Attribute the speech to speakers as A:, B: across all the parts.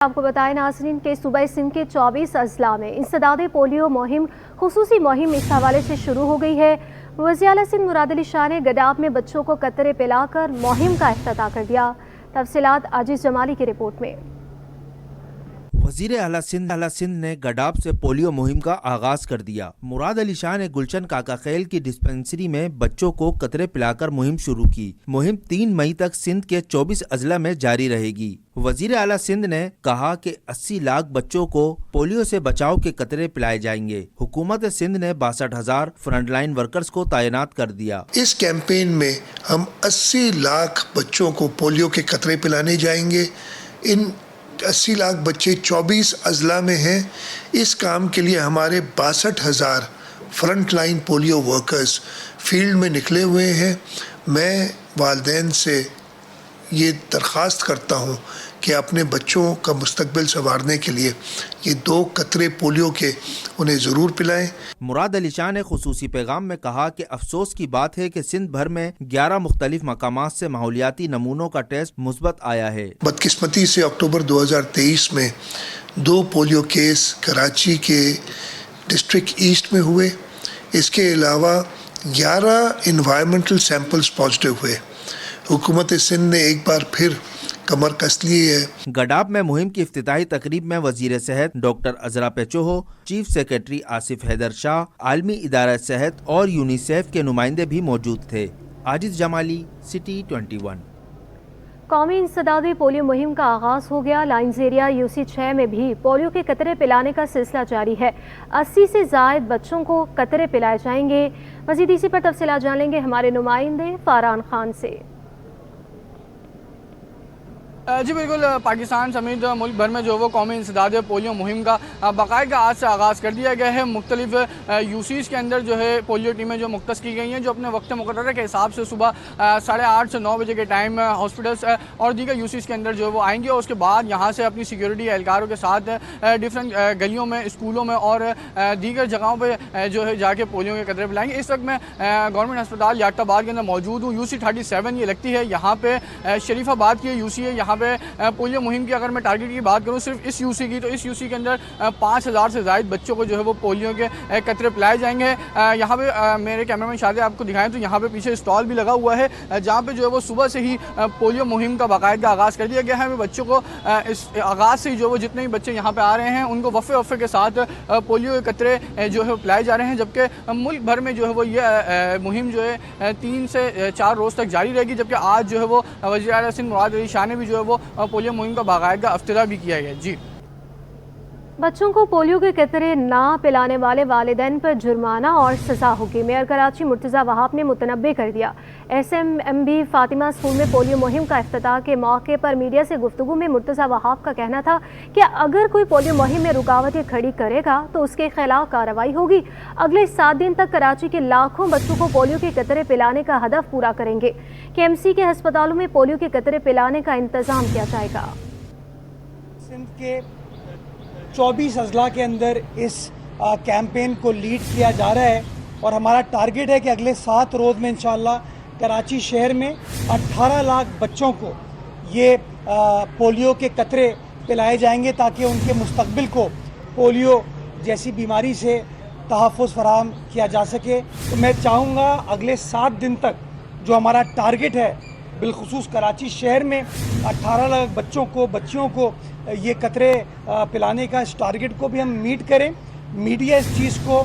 A: آپ کو بتائیں ناظرین کہ صوبہ سندھ کے 24 اضلاع میں انسداد پولیو مہم خصوصی مہم اس حوالے سے شروع ہو گئی ہے۔ وزیر اعلیٰ سندھ مراد علی شاہ نے گڈاب میں بچوں کو قطرے پلا کر مہم کا افتتاح کر دیا۔ تفصیلات عاجز جمالی کی رپورٹ میں۔
B: وزیر اعلیٰ سندھ نے گڈاب سے پولیو مہم کا آغاز کر دیا۔ مراد علی شاہ نے گلشن کاکا خیل کی ڈسپنسری میں بچوں کو قطرے پلا کر مہم شروع کی۔ مہم 3 مئی تک سندھ کے 24 اضلاع میں جاری رہے گی۔ وزیر اعلیٰ سندھ نے کہا کہ 80 لاکھ بچوں کو پولیو سے بچاؤ کے قطرے پلائے جائیں گے۔ حکومت سندھ نے 62,000 فرنٹ لائن ورکرز کو تعینات کر دیا۔
C: اس کیمپین میں ہم 80 لاکھ بچوں کو پولیو کے قطرے پلانے جائیں گے۔ ان 80 لاکھ بچے 24 اضلاع میں ہیں۔ اس کام کے لیے ہمارے 62,000 front line polio workers field میں نکلے ہوئے ہیں۔ میں والدین سے یہ درخواست کرتا ہوں کہ اپنے بچوں کا مستقبل سنوارنے کے لیے یہ 2 قطرے پولیو کے انہیں ضرور پلائیں۔
B: مراد علی شاہ نے خصوصی پیغام میں کہا کہ افسوس کی بات ہے کہ سندھ بھر میں 11 مختلف مقامات سے ماحولیاتی نمونوں کا ٹیسٹ مثبت آیا ہے۔
C: بدقسمتی سے اکتوبر 2023 میں 2 پولیو کیس کراچی کے ڈسٹرکٹ ایسٹ میں ہوئے۔ اس کے علاوہ 11 انوائرمنٹل سیمپلز پازیٹیو ہوئے۔ حکومت سندھ نے ایک بار پھر کمر کس لی ہے۔
B: گڈاب میں مہم کی افتتاحی تقریب میں وزیر صحت ڈاکٹر عذرا پیچوہو، چیف سیکرٹری آصف حیدر شاہ، عالمی ادارہ صحت اور یونیسیف کے نمائندے بھی موجود تھے۔ عاجز جمالی، سٹی 21۔
A: قومی انسدادی پولیو مہم کا آغاز ہو گیا۔ لائنز ایریا UC 6 میں بھی پولیو کے قطرے پلانے کا سلسلہ جاری ہے۔ 80 سے زائد بچوں کو قطرے پلائے جائیں گے۔ مزید اسی پر تفصیلات جان لیں گے ہمارے نمائندے فاران خان سے۔
D: جی بالکل، پاکستان سمیت ملک بھر میں جو وہ قومی انسداد پولیو مہم کا باقاعدہ آج سے آغاز کر دیا گیا ہے۔ مختلف UCs کے اندر جو ہے پولیو ٹیمیں جو مختص کی گئی ہیں، جو اپنے وقت مقررہ کے حساب سے صبح 8:30 سے 9 بجے کے ٹائم ہاسپٹلس اور دیگر UCs کے اندر جو وہ آئیں گے، اور اس کے بعد یہاں سے اپنی سیکیورٹی اہلکاروں کے ساتھ ڈفرینٹ گلیوں میں، اسکولوں میں اور دیگر جگہوں پہ جو ہے جا کے پولیو کے قطرے پلائیں گے۔ اس وقت میں گورنمنٹ ہسپتال یاکت آباد کے اندر موجود ہوں۔ UC 37 یہ لگتی ہے، یہاں پہ شریف آباد کی UC ہے۔ یہاں پہ پولیو مہم کی اگر میں ٹارگٹ کی بات کروں صرف اس UC کی، تو اس UC کے اندر 5,000 سے زائد بچوں کو جو ہے وہ پولیو کے قطرے پلائے جائیں گے۔ یہاں پہ میرے کیمرہ مین شادی آپ کو دکھائیں تو یہاں پہ پیچھے اسٹال بھی لگا ہوا ہے، جہاں پہ جو ہے وہ صبح سے ہی پولیو مہم کا باقاعدہ آغاز کر دیا گیا ہے۔ بچوں کو اس آغاز سے ہی جو وہ جتنے بھی بچے یہاں پہ آ رہے ہیں، ان کو وفے کے ساتھ پولیو کے قطرے جو ہے پلائے جا رہے ہیں، جبکہ ملک بھر میں جو ہے وہ یہ مہم جو ہے 3 سے 4 روز تک جاری رہے گی۔ جبکہ آج جو ہے وہ وزیر اعلیٰ سندھ مراد علی شاہ نے بھی جو ہے وہ پولیو مہم کا باقاعدہ افتتاح بھی کیا گیا۔ جی،
A: بچوں کو پولیو کے قطرے نہ پلانے والے والدین پر جرمانہ اور سزا ہوگی۔ میئر کراچی مرتضیٰ وہاب نے متنبع کر دیا۔ SMMB فاطمہ اسکول میں پولیو مہم کا افتتاح کے موقع پر میڈیا سے گفتگو میں مرتضیٰ وہاب کا کہنا تھا کہ اگر کوئی پولیو مہم میں رکاوٹیں کھڑی کرے گا تو اس کے خلاف کارروائی ہوگی۔ اگلے 7 دن تک کراچی کے لاکھوں بچوں کو پولیو کے قطرے پلانے کا ہدف پورا کریں گے۔ KMC کے ہسپتالوں میں پولیو کے قطرے پلانے کا انتظام کیا جائے گا۔
E: سندھ کے 24 اضلاع کے اندر اس کیمپین کو لیڈ کیا جا رہا ہے، اور ہمارا ٹارگٹ ہے کہ اگلے 7 روز میں انشاءاللہ کراچی شہر میں 18 لاکھ بچوں کو یہ پولیو کے قطرے پلائے جائیں گے، تاکہ ان کے مستقبل کو پولیو جیسی بیماری سے تحفظ فراہم کیا جا سکے۔ تو میں چاہوں گا اگلے 7 دن تک جو ہمارا ٹارگٹ ہے، بالخصوص کراچی شہر میں 18 لاکھ بچیوں کو یہ قطرے پلانے کا اس ٹارگٹ کو بھی ہم میٹ کریں، میڈیا اس چیز کو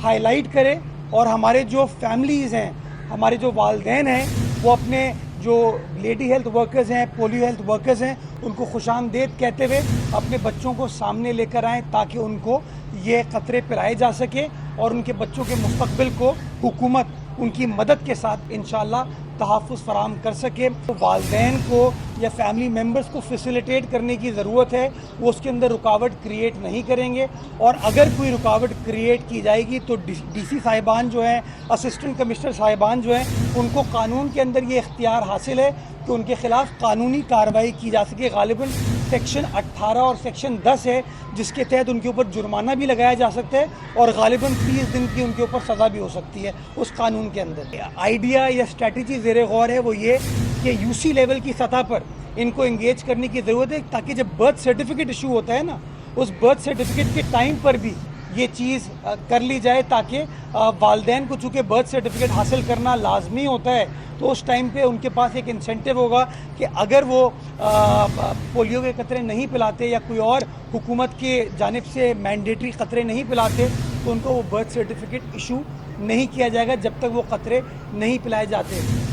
E: ہائی لائٹ کرے، اور ہمارے جو فیملیز ہیں، ہمارے جو والدین ہیں، وہ اپنے جو لیڈی ہیلتھ ورکرز ہیں، پولیو ہیلتھ ورکرز ہیں، ان کو خوش آمدید کہتے ہوئے اپنے بچوں کو سامنے لے کر آئیں، تاکہ ان کو یہ قطرے پلائے جا سکے اور ان کے بچوں کے مستقبل کو حکومت ان کی مدد کے ساتھ انشاءاللہ تحفظ فراہم کر سکے۔ والدین کو یا فیملی ممبرز کو فیسیلیٹیٹ کرنے کی ضرورت ہے، وہ اس کے اندر رکاوٹ کریٹ نہیں کریں گے، اور اگر کوئی رکاوٹ کریٹ کی جائے گی تو DC صاحبان جو ہیں، اسسٹنٹ کمشنر صاحبان جو ہیں، ان کو قانون کے اندر یہ اختیار حاصل ہے کہ ان کے خلاف قانونی کارروائی کی جا سکے۔ غالباً सेक्शन 18 और सेक्शन 10 है, जिसके तहत उनके ऊपर जुर्माना भी लगाया जा सकता है और गालिबन 30 दिन की उनके ऊपर सज़ा भी हो सकती है उस कानून के अंदर। आइडिया या स्ट्रैटेजी ज़ेरे गौर है वो ये कि यूसी लेवल की सतह पर इनको इंगेज करने की ज़रूरत है, ताकि जब बर्थ सर्टिफिकेट इशू होता है ना, उस बर्थ सर्टिफिकेट के टाइम पर भी ये चीज़ कर ली जाए, ताकि वालदैन को चूँकि बर्थ सर्टिफिकेट हासिल करना लाजमी होता है, तो उस टाइम पे उनके पास एक इंसेंटिव होगा कि अगर वो पोलियो के कतरे नहीं पिलाते या कोई और हुकूमत की जानिब से मैंडेटरी कतरे नहीं पिलाते, तो उनको वो बर्थ सर्टिफिकेट इशू नहीं किया जाएगा जब तक वो कतरे नहीं पिलाए जाते।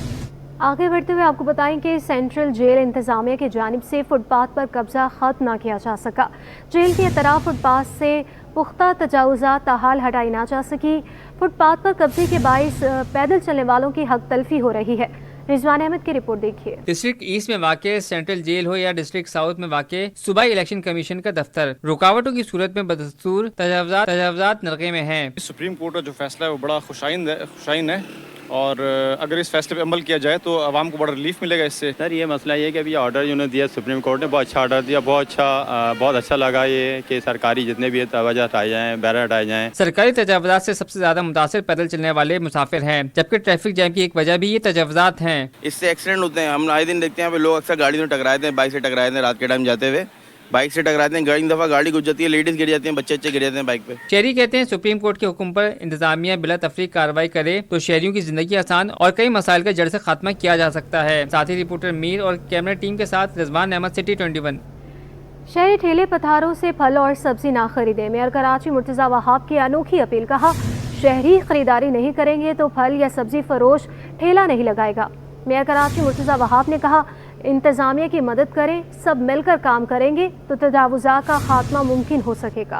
A: आगे बढ़ते हुए आपको बताएं कि सेंट्रल जेल इंतजामिया की जानिब से फुटपाथ पर कब्जा ख़त्म न किया जा सका। जेल के अतराफ फुटपाथ से पुख्ता तजावुज़ात ताहाल हटाई ना जा सकी। फुटपाथ पर कब्जे के बाइस पैदल चलने वालों की हक तलफी हो रही है। रिजवान अहमद की रिपोर्ट देखिए।
F: डिस्ट्रिक्ट ईस्ट में वाक़ सेंट्रल जेल हो या डिस्ट्रिक्ट साउथ में वाक़ सूबाई इलेक्शन कमीशन का दफ्तर, रुकावटों की सूरत में बदस्तूर तजावुज़ात नरक़े में हैं।
G: सुप्रीम कोर्ट का जो फैसला है वो बड़ा खुशाइन है और अगर इस फैसले पे अमल किया जाए तो आवाम को बड़ा रिलीफ मिलेगा इससे।
H: सर ये मसला ये है कि अभी ऑर्डर जिन्होंने दिया सुप्रीम कोर्ट ने बहुत अच्छा ऑर्डर दिया, बहुत अच्छा लगा ये कि सरकारी जितने भी तवज्जो हटाए जाएँ, बैरर हटाए जाएँ।
F: सरकारी तजावुज़ात से सबसे ज़्यादा मुतासिर पैदल चलने वाले मुसाफिर हैं, जबकि ट्रैफिक जैम की एक वजह भी ये तजावुज़ात हैं।
I: इससे एक्सीडेंट होते हैं, हम आए दिन देखते हैं लोग अक्सर गाड़ी से टकराते हैं, बाइक से टकराते हैं, रात के टाइम जाते हुए बाइक से टकराते हैं, कई दफ़ा गाड़ी गुजर जाती है, लेडीज गिर जाती हैं, बच्चे गिर जाते हैं बाइक पे।
F: शहरी कहते हैं सुप्रीम कोर्ट के हुक्म पर इंतजामिया बिला तफरीक कार्रवाई करे तो शहरियों की जिंदगी आसान और कई मसाइल का जड़ से खात्मा किया जा सकता है। साथ ही रिपोर्टर मीर और कैमरा टीम के साथ रिजवान अहमद, सिटी 21।
A: शहरी ठेले पथारों से फल और सब्जी ना खरीदें। मेयर कराची मुर्तज़ा वहाब की अनोखी अपील। कहा, शहरी खरीदारी नहीं करेंगे तो फल या सब्जी फरोश ठेला नहीं लगाएगा। मेयर कराची मुर्तज़ा वहाब ने कहा, इंतज़ामिया की मदद करें, सब मिलकर काम करेंगे तो तजावुज़ात का खात्मा मुमकिन हो सकेगा।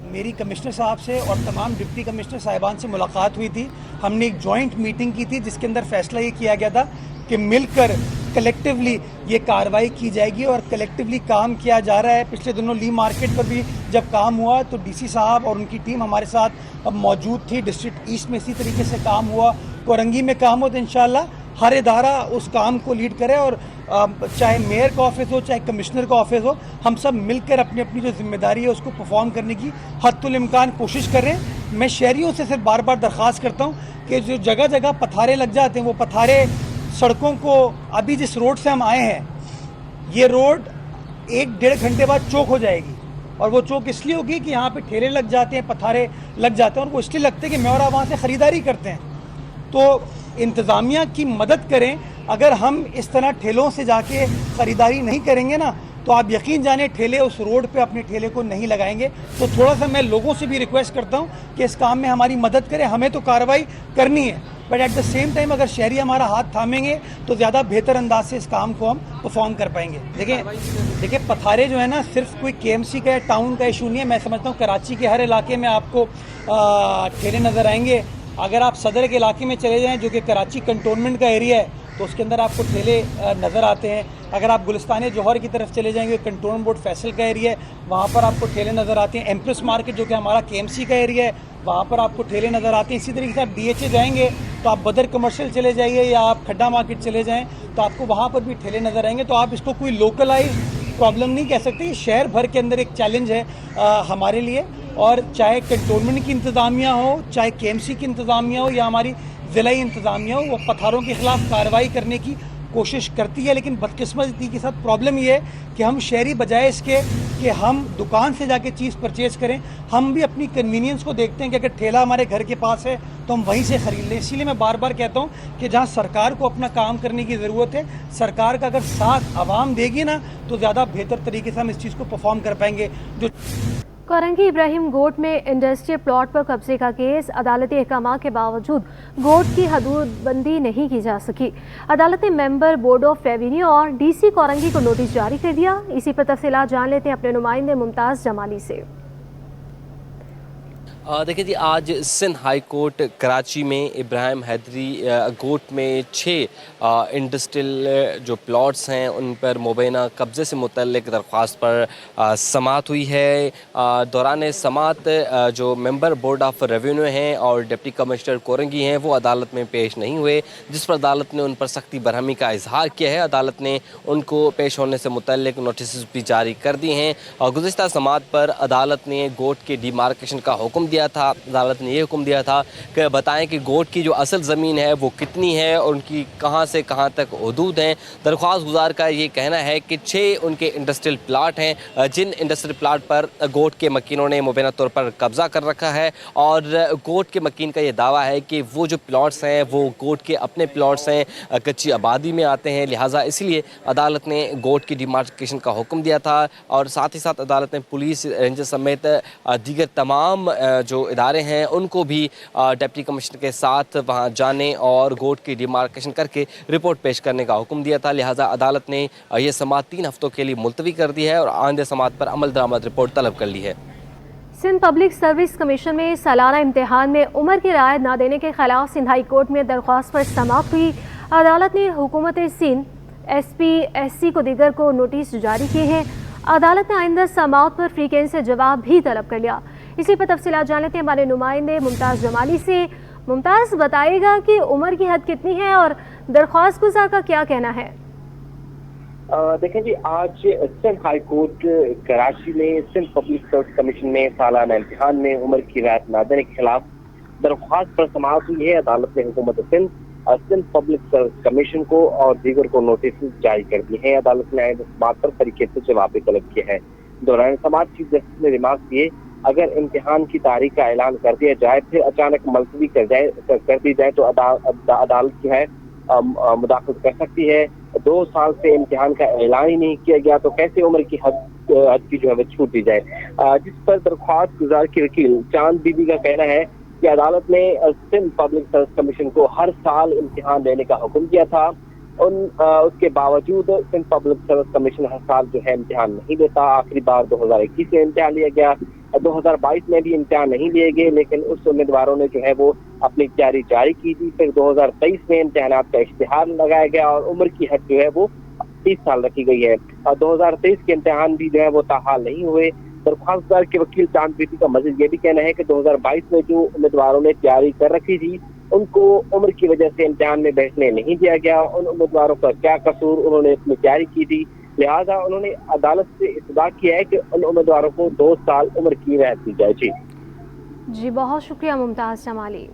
E: मेरी कमिश्नर साहब से और तमाम डिप्टी कमिश्नर साहिबान से मुलाकात हुई थी। हमने एक जॉइंट मीटिंग की थी जिसके अंदर फैसला ये किया गया था कि मिलकर कलेक्टिवली ये कार्रवाई की जाएगी और कलेक्टिवली काम किया जा रहा है। पिछले दिनों ली मार्केट पर भी जब काम हुआ तो डीसी साहब और उनकी टीम हमारे साथ अब मौजूद थी। डिस्ट्रिक्ट ईस्ट में इसी तरीके से काम हुआ, कोरंगी में काम हो, तो इंशाल्लाह हर इदारा उस काम को लीड करे और चाहे मेयर का ऑफिस हो चाहे कमिश्नर का ऑफिस हो, हम सब मिलकर अपनी अपनी जो जिम्मेदारी है उसको परफॉर्म करने की हद्दुल इम्कान कोशिश कर रहे हैं। मैं शहरियों से सिर्फ बार बार दरख्वास्त करता हूँ कि जो जगह जगह पथारे लग जाते हैं वो पथारे सड़कों को, अभी जिस रोड से हम आए हैं ये रोड 1-1.5 घंटे बाद चौक हो जाएगी और वो चौक इसलिए होगी कि यहाँ पे ठेले लग जाते हैं, पथारे लग जाते हैं और वो इसलिए लगते हैं कि मैं और आप वहाँ से ख़रीदारी करते हैं। तो इंतज़ामिया की मदद करें। अगर हम इस तरह ठेलों से जाके ख़रीदारी नहीं करेंगे ना तो आप यकीन जाने ठेले उस रोड पे अपने ठेले को नहीं लगाएंगे। तो थोड़ा सा मैं लोगों से भी रिक्वेस्ट करता हूँ कि इस काम में हमारी मदद करें। हमें तो कार्रवाई करनी है but at the same time अगर शहरी हमारा हाथ थामेंगे तो ज़्यादा बेहतर अंदाज से इस काम को हम परफॉर्म कर पाएंगे। देखिए पथारे जो है ना सिर्फ कोई KMC का या टाउन का इशू नहीं है। मैं समझता हूँ कराची के हर इलाके में आपको ठेले नज़र आएंगे। अगर आप सदर के इलाके में चले जाएँ जो कि कराची कंटोनमेंट का एरिया है तो उसके अंदर आपको ठेले नज़र आते हैं। अगर आप गुलिस्तान जौहर की तरफ चले जाएंगे, कंटोनमेंट बोर्ड फैसल का एरिया है, वहाँ पर आपको ठेले नज़र आते हैं। एम्प्रेस मार्केट जो कि हमारा KMC का एरिया है वहाँ पर आपको ठेले नज़र आते हैं। इसी तरीके से आप DHA जाएंगे तो आप बदर कमर्शियल चले जाइए या आप खड्डा मार्केट चले जाएँ तो आपको वहाँ पर भी ठेले नज़र आएंगे। तो आप इसको कोई लोकलाइज प्रॉब्लम नहीं कह सकते, शहर भर के अंदर एक चैलेंज है हमारे लिए। और चाहे कंटोनमेंट की इंतज़ामिया हो, चाहे KMC की इंतज़ामिया हो या हमारी ज़िला इंतज़ामिया हो, वो पथारों के ख़िलाफ़ कार्रवाई करने की कोशिश करती है। लेकिन बदकिस्मती के साथ प्रॉब्लम ये है कि हम शहरी बजाय इसके कि हम दुकान से जाके चीज़ परचेज़ करें, हम भी अपनी कन्वीनियंस को देखते हैं कि अगर ठेला हमारे घर के पास है तो हम वहीं से ख़रीद लें। इसीलिए मैं बार बार कहता हूँ कि जहाँ सरकार को अपना काम करने की ज़रूरत है, सरकार का अगर साथ आवाम देगी ना तो ज़्यादा बेहतर तरीके से हम इस चीज़ को परफॉर्म कर पाएंगे। जो
A: कोरंगी इब्राहिम गोट में इंडस्ट्रियल प्लॉट पर कब्जे का केस, अदालती अहकाम के बावजूद गोट की हदूदबंदी नहीं की जा सकी। अदालत ने मेंबर बोर्ड ऑफ रेवेन्यू और DC कोरंगी को नोटिस जारी कर दिया। इसी पर तफसीलात जान लेते हैं अपने नुमाइंदे मुमताज़ जमाली से।
J: देखिए जी, आज सिंध हाई कोर्ट कराची में इब्राहिम हैदरी कोर्ट में 6 इंडस्ट्रियल जो प्लॉट्स हैं उन पर मुबैना कब्ज़े से मुतल्लिक दरख्वास्त पर समाअत हुई है। दौरान समाअत जो मेंबर बोर्ड ऑफ रेवेन्यू हैं और डिप्टी कमिश्नर कोरंगी हैं वो अदालत में पेश नहीं हुए, जिस पर अदालत ने उन पर सख्ती बरहमी का इजहार किया है। अदालत ने उनको पेश होने से मुतल्लिक नोटिस भी जारी कर दिए हैं और गुज़िश्ता समाअत पर अदालत ने गोट के डिमार्केशन का हुक्म दिया था। अदालत ने ये हुक्म दिया था कि बताएं कि गोट की जो असल ज़मीन है वो कितनी है और उनकी कहां से कहां तक हदूद हैं। दरख्वास्त गुजार का ये कहना है कि 6 उनके इंडस्ट्रियल प्लाट हैं, जिन इंडस्ट्रियल प्लाट पर गोट के मकीनों ने मुबैना तौर पर कब्ज़ा कर रखा है और गोट के मकीन का ये दावा है कि वो जो प्लाट्स हैं वो गोट के अपने प्लाट्स हैं, कच्ची आबादी में आते हैं, लिहाजा इसलिए अदालत ने गोट की डिमार्केशन का हुक्म दिया था। और साथ ही साथ अदालत ने पुलिस रेंजर समेत दीगर तमाम जो इदारे हैं उनको भी डिप्टी कमिश्नर के साथ वहां जाने और गोट की डिमार्केशन करके रिपोर्ट पेश करने का हुक्म दिया था। लिहाजा अदालत ने यह समाअत 3 हफ्तों के लिए मुलतवी कर दी है और आइंदा समाअत पर अमल दरामद रिपोर्ट तलब कर ली है।
A: सिंध पब्लिक सर्विस कमीशन में सालाना इम्तिहान में उम्र की रायत न देने के खिलाफ सिंध हाई कोर्ट में दरख्वास्त पर समाअत हुई। अदालत ने हुकूमत सिंध SP/SC को दीगर को नोटिस जारी किए हैं। अदालत ने आइंदा समाअत पर फ्रीक्वेंसी से जवाब भी तलब कर लिया। इसी पर तफसीलात जान लेते हैं हमारे नुमाइंदे मुमताज़ जमाली से। मुमताज़, बताइएगा कि उम्र की हद कितनी है और दरख्वास्त गुजार का क्या कहना है?
K: देखें जी, आज सिंध हाई कोर्ट कराची में सिंध पब्लिक सर्विस कमीशन में सालाना इम्तिहान में उम्र की रायत न देने के खिलाफ दरख्वास्त पर समाअत हुई है। अदालत ने हुकूमत सिंध पब्लिक सर्विस कमीशन को और दीगर को नोटिस जारी कर दिए हैं। अदालत ने इस बात पर तरीके से जवाब भी तलब किया है। दौरान समाअत चीफ जस्टिस ने रिमार्क दिए, अगर इम्तिहान की तारीख का ऐलान कर दिया जाए फिर अचानक मुलतवी कर दी जाए तो अदालत जो है मुदाखलत कर सकती है। 2 साल से इम्तिहान का ऐलान ही नहीं किया गया तो कैसे उम्र की हद की जो है वो छूट दी जाए। जिस पर दरख्वास्त गुजार की वकील चांद बीबी का कहना है कि अदालत ने सिंध पब्लिक सर्विस कमीशन को हर साल इम्तिहान लेने का हुक्म दिया था। उसके बावजूद सिंध पब्लिक सर्विस कमीशन हर साल जो है इम्तिहान नहीं देता। आखिरी बार 2021 में इम्तिहान लिया गया, 2022 में भी इम्तिहान नहीं लिए गए, लेकिन उस उम्मीदवारों ने जो है वो अपनी तैयारी जारी की थी। फिर 2023 में इम्तिहानात का इश्तिहार लगाया गया और उम्र की हद जो है वो 30 साल रखी गई है। 2023 के इम्तिहान भी जो है वो ताहाल नहीं हुए। दरख्वास्तदार के वकील चांद बीबी का मजीद ये भी कहना है कि 2022 में जो उम्मीदवारों ने तैयारी कर रखी थी उनको उम्र की वजह से इम्तिहान में बैठने नहीं दिया गया। उन उम्मीदवारों का क्या कसूर, उन्होंने अपनी तैयारी की थी, लिहाजा उन्होंने अदालत से इस्तदा किया है कि उन उम्मीदवारों को 2 साल उम्र की रियायत दी जाए।
A: जी बहुत शुक्रिया मुमताज़ जमाली।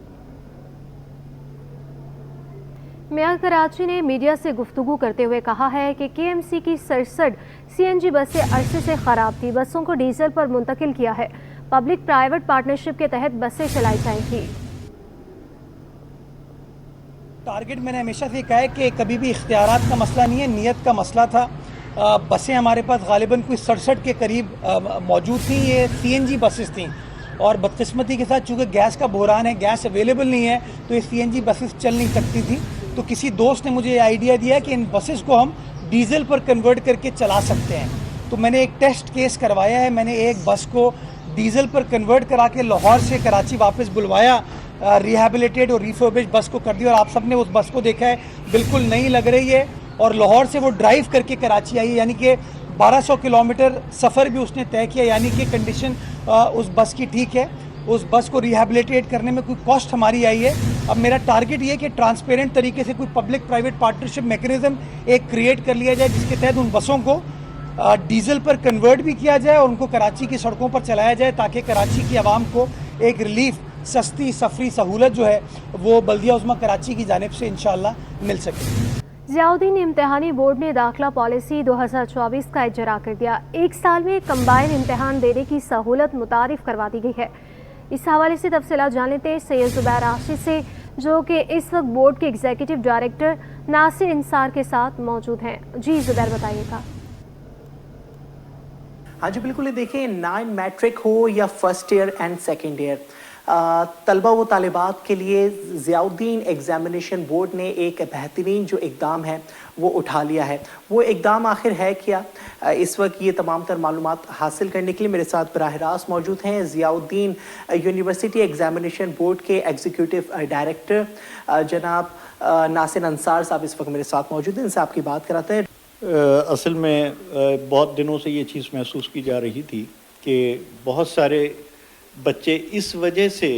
A: मेयर कराची ने मीडिया से गुफ्तगू करते हुए कहा है कि KMC की 67 CNG बसें अरसे से ख़राब थी, बसों को डीजल पर मुंतकिल किया है। पब्लिक प्राइवेट पार्टनरशिप के तहत बसें चलाई जाएंगी।
E: टारगेट मैंने हमेशा से कहा है कि कभी भी इख्तियारात का मसला नहीं है, नीयत का मसला था। बसें हमारे पास गालिबन कोई 67 के करीब मौजूद थी। ये CNG बसेस थी और बदकिस्मती के साथ चूँकि गैस का बहरान है, गैस अवेलेबल नहीं है, तो ये CNG बसेस चल नहीं सकती थी। तो किसी दोस्त ने मुझे ये आइडिया दिया कि इन बसेस को हम डीजल पर कन्वर्ट करके चला सकते हैं। तो मैंने एक टेस्ट केस करवाया है। मैंने एक बस को डीजल पर कन्वर्ट करा के लाहौर से कराची वापस बुलवाया, रिहेबिलिटेट और रिफर्बिश्ड बस को कर दिया और आप सब ने उस बस को देखा है, बिल्कुल नई लग रही है। और लाहौर से वो ड्राइव करके कराची आई है, यानी कि 1200 किलोमीटर सफ़र भी उसने तय किया, यानी कि कंडीशन उस बस की ठीक है। उस बस को रिहेबिलिटेट करने में कोई कॉस्ट हमारी आई है। अब मेरा टारगेट ये है कि ट्रांसपेरेंट तरीके से कोई पब्लिक प्राइवेट पार्टनरशिप मैकेनिज्म एक क्रिएट कर लिया जाए जिसके तहत उन बसों को डीजल पर कन्वर्ट भी किया जाए और उनको कराची की सड़कों पर चलाया जाए, ताकि कराची की आवाम को एक रिलीफ, सस्ती सफरी सहूलत जो है वो बल्दिया उज़्मा कराची की जानिब से इंशाअल्लाह मिल सके।
A: ज़ियाउद्दीन इम्तिहानी बोर्ड ने दाखिला पॉलिसी 2024 का इजरा कर दिया। 1 साल में कंबाइन इम्तिहान देने की सहूलत मुतारिफ करवा दी गई है। इस हवाले से तफसीलात जान लेते हैं सैयद ज़ुबैर राशिद से, जो कि इस वक्त बोर्ड के एग्जीक्यूटिव डायरेक्टर नासिर इंसार के साथ मौजूद हैं। जी ज़ुबैर, बताइएगा।
L: हाँ जी बिल्कुल, देखिए 9 मैट्रिक हो या first year and second year, طلبہ و طالبات کے لیے ضیاءالدین ایگزامینیشن بورڈ نے ایک بہترین جو اقدام ہے وہ اٹھا لیا ہے. وہ اقدام آخر ہے کیا؟ اس وقت یہ تمام تر معلومات حاصل کرنے کے لیے میرے ساتھ براہ راست موجود ہیں ضیاءالدین یونیورسٹی ایگزامینیشن بورڈ کے ایگزیکٹو ڈائریکٹر جناب ناصر انصار صاحب اس وقت میرے ساتھ موجود ہیں. ان سے آپ کی بات کراتے ہیں.
M: اصل میں بہت دنوں سے یہ چیز محسوس کی جا رہی تھی کہ بہت سارے بچے اس وجہ سے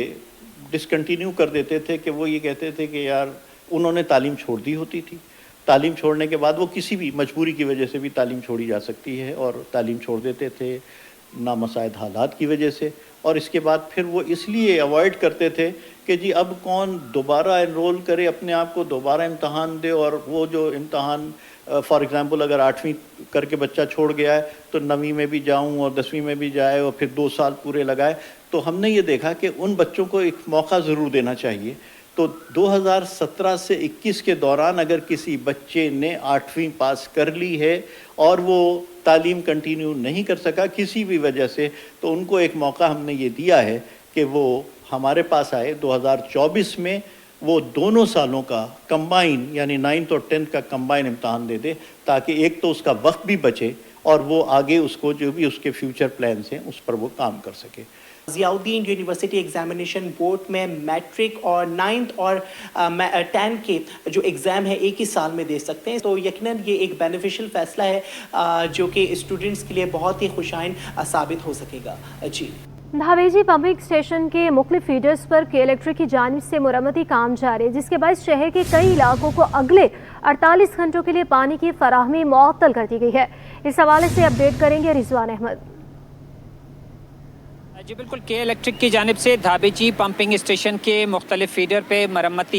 M: ڈسکنٹینیو کر دیتے تھے کہ وہ یہ کہتے تھے کہ یار انہوں نے تعلیم چھوڑ دی ہوتی تھی. تعلیم چھوڑنے کے بعد وہ کسی بھی مجبوری کی وجہ سے بھی تعلیم چھوڑی جا سکتی ہے اور تعلیم چھوڑ دیتے تھے نامساعد حالات کی وجہ سے. اور اس کے بعد پھر وہ اس لیے اوائڈ کرتے تھے کہ جی اب کون دوبارہ انرول کرے اپنے آپ کو, دوبارہ امتحان دے, اور وہ جو امتحان فار ایگزامپل اگر 8ویں کر کے بچہ چھوڑ گیا ہے تو 9ویں میں بھی جاؤں اور 10ویں میں بھی جائے اور پھر 2 سال پورے لگائے. تو ہم نے یہ دیکھا کہ ان بچوں کو ایک موقع ضرور دینا چاہیے. تو 2017 سے 21 کے دوران اگر کسی بچے نے 8ویں پاس کر لی ہے اور وہ تعلیم کنٹینیو نہیں کر سکا کسی بھی وجہ سے, تو ان کو ایک موقع ہم نے یہ دیا ہے کہ وہ ہمارے پاس آئے 2024 میں, وہ دونوں سالوں کا کمبائن یعنی 9th اور 10th کا کمبائن امتحان دے دے, تاکہ ایک تو اس کا وقت بھی بچے اور وہ آگے اس کو جو بھی اس کے فیوچر پلانز ہیں اس پر وہ کام کر سکے.
L: ضیاءالدین یونیورسٹی ایگزامینیشن بورڈ میں میٹرک اور 9th اور 10 کے جو ایگزام ہے ایک ہی سال میں دے سکتے ہیں, تو یقیناً یہ ایک بینیفیشل فیصلہ ہے جو کہ اسٹوڈنٹس کے لیے بہت ہی خوشائن ثابت ہو سکے گا. جی
A: دھاویجی پمپنگ اسٹیشن کے مختلف فیڈرز پر کے الیکٹرک کی جانب سے مرمتی کام جاری ہے, جس کے باعث شہر کے کئی علاقوں کو اگلے 48 گھنٹوں کے لیے پانی کی فراہمی معطل کر دی گئی ہے. اس حوالے سے اپڈیٹ کریں گے رضوان احمد.
N: جی بالکل, کے الیکٹرک کی جانب سے دھابیجی پمپنگ اسٹیشن کے مختلف فیڈر پہ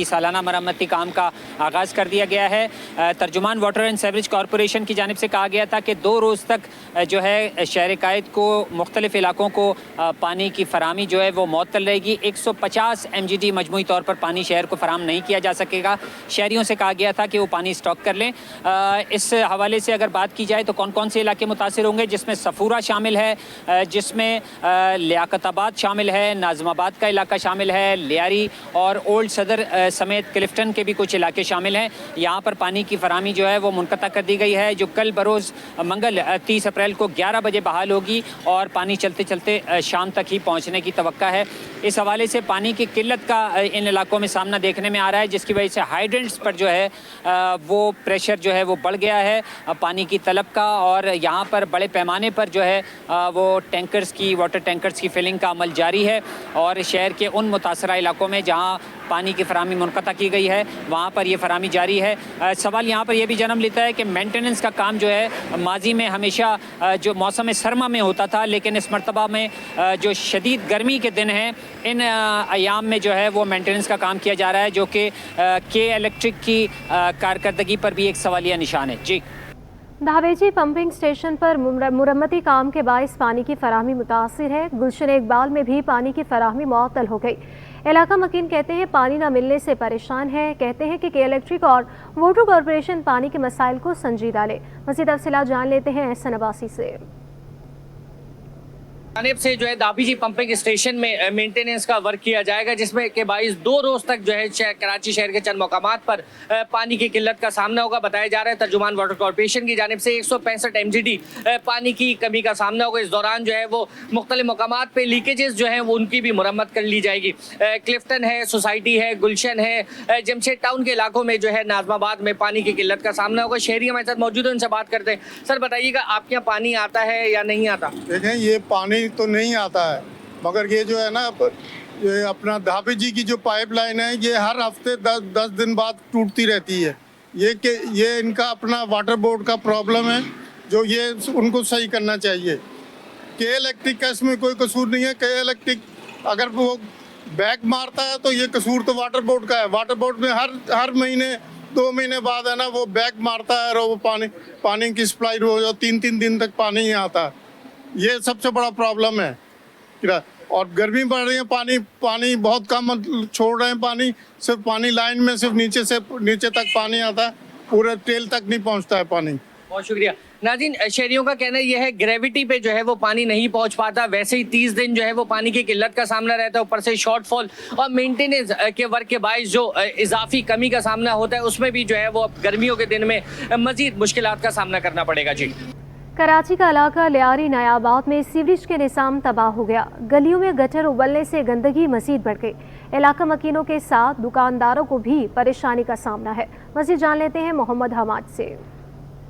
N: سالانہ مرمتی کام کا آغاز کر دیا گیا ہے. ترجمان واٹر اینڈ سیوریج کارپوریشن کی جانب سے کہا گیا تھا کہ 2 روز تک جو ہے شہر قائد کو مختلف علاقوں کو پانی کی فراہمی جو ہے وہ معطل رہے گی. 150 MGD مجموعی طور پر پانی شہر کو فراہم نہیں کیا جا سکے گا. شہریوں سے کہا گیا تھا کہ وہ پانی اسٹاک کر لیں. اس حوالے سے اگر بات کی جائے تو کون کون سے علاقے متاثر ہوں گے, جس میں صفورہ شامل ہے, جس میں لیاقت آباد شامل ہے, ناظم آباد کا علاقہ شامل ہے, لیاری اور اولڈ صدر سمیت کلفٹن کے بھی کچھ علاقے شامل ہیں. یہاں پر پانی کی فراہمی جو ہے وہ منقطع کر دی گئی ہے, جو کل بروز منگل 30 اپریل کو 11 بجے بحال ہوگی اور پانی چلتے چلتے شام تک ہی پہنچنے کی توقع ہے. اس حوالے سے پانی کی قلت کا ان علاقوں میں سامنا دیکھنے میں آ رہا ہے, جس کی وجہ سے ہائیڈرنٹس پر جو ہے وہ پریشر جو ہے وہ بڑھ گیا ہے پانی کی طلب کا, اور یہاں پر بڑے پیمانے پر جو ہے وہ واٹر ٹینکرز کی فلنگ کا عمل جاری ہے. اور شہر کے ان متاثرہ علاقوں میں جہاں پانی کی فراہمی منقطع کی گئی ہے وہاں پر یہ فراہمی جاری ہے. سوال یہاں پر یہ بھی جنم لیتا ہے کہ مینٹیننس کا کام جو ہے ماضی میں ہمیشہ جو موسم سرما میں ہوتا تھا, لیکن اس مرتبہ میں جو شدید گرمی کے دن ہیں ان ایام میں جو ہے وہ مینٹیننس کا کام کیا جا رہا ہے, جو کہ کے الیکٹرک کی کارکردگی پر بھی ایک سوالیہ نشان ہے. جی
A: دھاویجی پمپنگ اسٹیشن پر مرمتی کام کے باعث پانی کی فراہمی متاثر ہے. گلشن اقبال میں بھی پانی کی فراہمی معطل ہو گئی. علاقہ مکین کہتے ہیں پانی نہ ملنے سے پریشان ہے. کہتے ہیں کہ کے الیکٹرک اور واٹر کارپوریشن پانی کے مسائل کو سنجیدہ لے. مزید تفصیلات جان لیتے ہیں احسن عباسی سے.
O: جانب سے جو ہے دھابیجی پمپنگ اسٹیشن میں مینٹیننس کا ورک کیا جائے گا, جس میں کے باعث 2 روز تک جو ہے کراچی شہر کے چند مقامات پر پانی کی قلت کا سامنا ہوگا. بتایا جا رہا ہے ترجمان واٹر کارپوریشن کی جانب سے 165 MGD پانی کی کمی کا سامنا ہوگا. اس دوران جو ہے وہ مختلف مقامات پہ لیکیجز جو ہیں وہ ان کی بھی مرمت کر لی جائے گی. کلفٹن ہے, سوسائٹی ہے, گلشن ہے, جمشید ٹاؤن کے علاقوں میں جو ہے ناظم آباد میں پانی کی قلت کا سامنا ہوگا. شہری ہمارے ساتھ موجود ہیں, ان سے بات کرتے ہیں. سر بتائیے گا آپ کے یہاں پانی آتا ہے یا نہیں آتا؟
P: دیکھیں یہ پانی تو نہیں آتا ہے, مگر یہ جو ہے نا یہ اپنا دھابیجی کی جو پائپ لائن ہے یہ ہر ہفتے 10 دن بعد ٹوٹتی رہتی ہے. یہ ان کا اپنا واٹر بورڈ کا پرابلم ہے جو یہ ان کو صحیح کرنا چاہیے. کے الیکٹرک کا اس میں کوئی قصور نہیں ہے. کے الیکٹرک اگر وہ بیک مارتا ہے تو یہ قصور تو واٹر بورڈ کا ہے. واٹر بورڈ میں ہر مہینے 2 مہینے بعد ہے نا وہ بیک مارتا ہے اور وہ پانی کی سپلائی ہو جاتا, 3 دن تک پانی نہیں آتا. یہ سب سے بڑا پرابلم ہے. اور گرمی بڑھ رہی ہے, پانی بہت کم چھوڑ رہے ہیں. پانی صرف پانی لائن میں صرف نیچے تک پانی آتا ہے, پورے ٹیل تک نہیں پہنچتا ہے پانی.
O: بہت شکریہ. नाज़रीन, शहरियों का कहना ये है ग्रेविटी पे जो है वो पानी नहीं पहुंच पाता, वैसे ही 30 दिन जो है वो पानी की किल्लत का सामना रहता है, ऊपर से शॉर्टफॉल और मेंटेनेंस के वर्क के बायस जो इजाफी कमी का सामना होता है, उसमें भी जो है वो अब गर्मियों के दिन में मजीद मुश्किलात का सामना करना पड़ेगा। जी,
A: कराची का इलाका लियारी नयाबाद में सीवरेज के निज़ाम तबाह हो गया। गलियों में गटर उबलने से गंदगी मजीद बढ़ गई। इलाका मकीनों के साथ दुकानदारों को भी परेशानी का सामना है। मजीद जान लेते हैं मोहम्मद हमाद से।